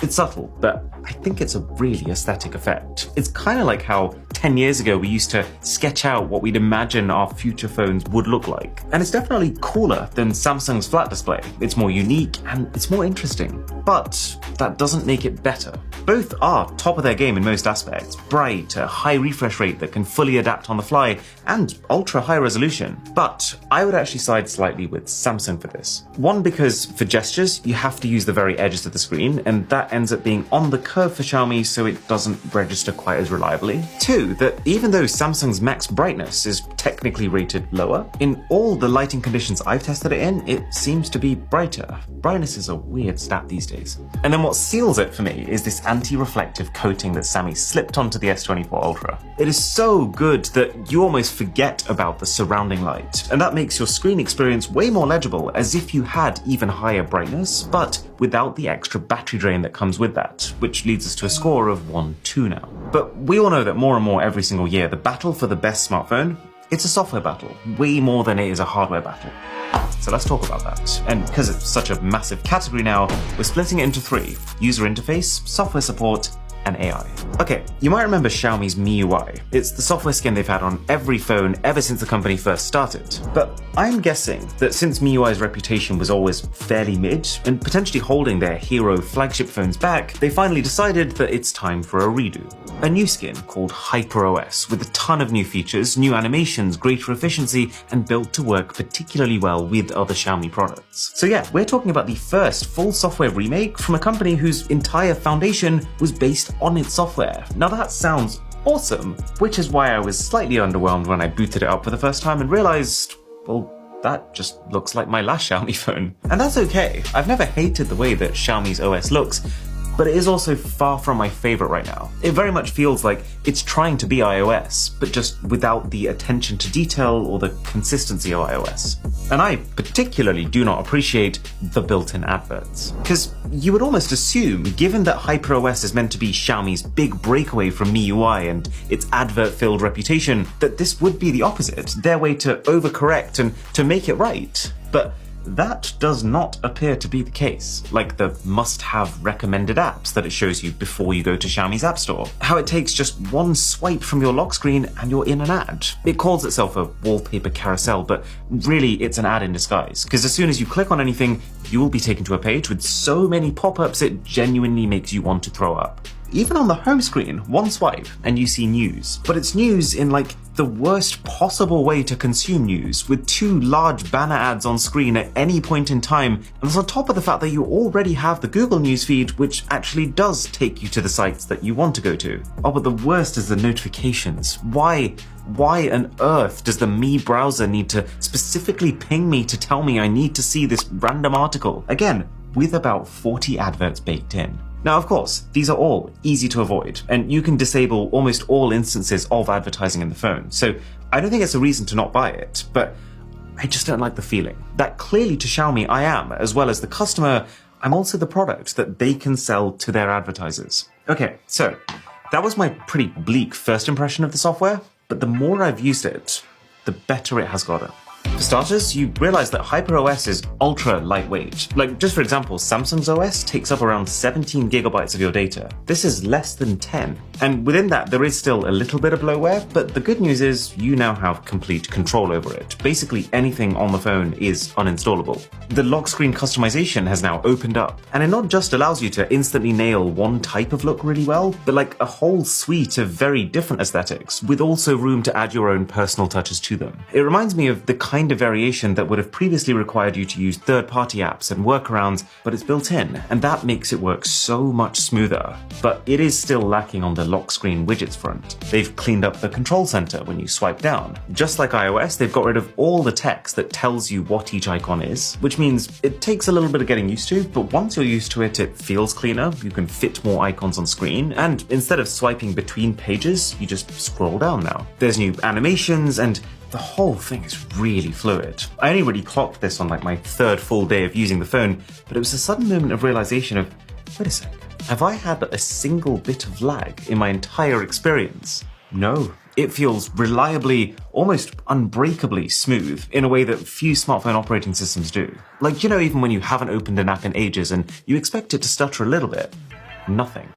It's subtle, but I think it's a really aesthetic effect. It's kind of like how 10 years ago we used to sketch out what we'd imagine our future phones would look like. And it's definitely cooler than Samsung's flat display. It's more unique and it's more interesting. But that doesn't make it better. Both are top of their game in most aspects. Bright, a high refresh rate that can fully adapt on the fly, and ultra high resolution. But I would actually side slightly with Samsung for this. One, because for gestures, you have to use the very edges of the screen, and that ends up being on the curve for Xiaomi, so it doesn't register quite as reliably. Two, that even though Samsung's max brightness is technically rated lower, in all the lighting conditions I've tested it in, it seems to be brighter. Brightness is a weird stat these days. And then what seals it for me is this anti-reflective coating that Sammy slipped onto the S24 Ultra. It is so good that you almost forget about the surrounding light, and that makes your screen experience way more legible, as if you had even higher brightness, but without the extra battery drain that comes with that, which leads us to a score of 1-2 now. But we all know that more and more every single year, the battle for the best smartphone, it's a software battle, way more than it is a hardware battle. So let's talk about that. And because it's such a massive category now, we're splitting it into three: user interface, software support, and AI. Okay, you might remember Xiaomi's MIUI. It's the software skin they've had on every phone ever since the company first started. But I'm guessing that since MIUI's reputation was always fairly mid, and potentially holding their hero flagship phones back, they finally decided that it's time for a redo. A new skin called HyperOS, with a ton of new features, new animations, greater efficiency, and built to work particularly well with other Xiaomi products. So yeah, we're talking about the first full software remake from a company whose entire foundation was based on its software. Now that sounds awesome, which is why I was slightly underwhelmed when I booted it up for the first time and realized, well, that just looks like my last Xiaomi phone. And that's okay. I've never hated the way that Xiaomi's OS looks, but it is also far from my favorite right now. It very much feels like it's trying to be iOS, but just without the attention to detail or the consistency of iOS. And I particularly do not appreciate the built-in adverts. Because you would almost assume, given that HyperOS is meant to be Xiaomi's big breakaway from MIUI and its advert-filled reputation, that this would be the opposite, their way to overcorrect and to make it right. But that does not appear to be the case, like the must-have recommended apps that it shows you before you go to Xiaomi's App Store. How it takes just one swipe from your lock screen and you're in an ad. It calls itself a wallpaper carousel, but really it's an ad in disguise, because as soon as you click on anything, you will be taken to a page with so many pop-ups it genuinely makes you want to throw up. Even on the home screen, one swipe and you see news. But it's news in like the worst possible way to consume news, with 2 large banner ads on screen at any point in time, and that's on top of the fact that you already have the Google newsfeed, which actually does take you to the sites that you want to go to. Oh, but the worst is the notifications. Why on earth does the Mi browser need to specifically ping me to tell me I need to see this random article? Again, with about 40 adverts baked in. Now, of course, these are all easy to avoid, and you can disable almost all instances of advertising in the phone, so I don't think it's a reason to not buy it, but I just don't like the feeling that clearly to Xiaomi I am, as well as the customer, I'm also the product that they can sell to their advertisers. Okay, so that was my pretty bleak first impression of the software, but the more I've used it, the better it has gotten. For starters, you realize that HyperOS is ultra lightweight. Like, just for example, Samsung's OS takes up around 17 gigabytes of your data. This is less than 10. And within that, there is still a little bit of bloatware, but the good news is you now have complete control over it. Basically anything on the phone is uninstallable. The lock screen customization has now opened up, and it not just allows you to instantly nail one type of look really well, but like a whole suite of very different aesthetics, with also room to add your own personal touches to them. It reminds me of the kind of variation that would have previously required you to use third-party apps and workarounds, but it's built in, and that makes it work so much smoother. But it is still lacking on the lock screen widgets front. They've cleaned up the control center when you swipe down. Just like iOS, they've got rid of all the text that tells you what each icon is, which means it takes a little bit of getting used to, but once you're used to it, it feels cleaner. You can fit more icons on screen, and instead of swiping between pages, you just scroll down now. There's new animations, and the whole thing is really fluid. I only really clocked this on like my third full day of using the phone, but it was a sudden moment of realization of, wait a sec, have I had a single bit of lag in my entire experience? No. It feels reliably, almost unbreakably smooth in a way that few smartphone operating systems do. Like, you know, even when you haven't opened an app in ages and you expect it to stutter a little bit, nothing.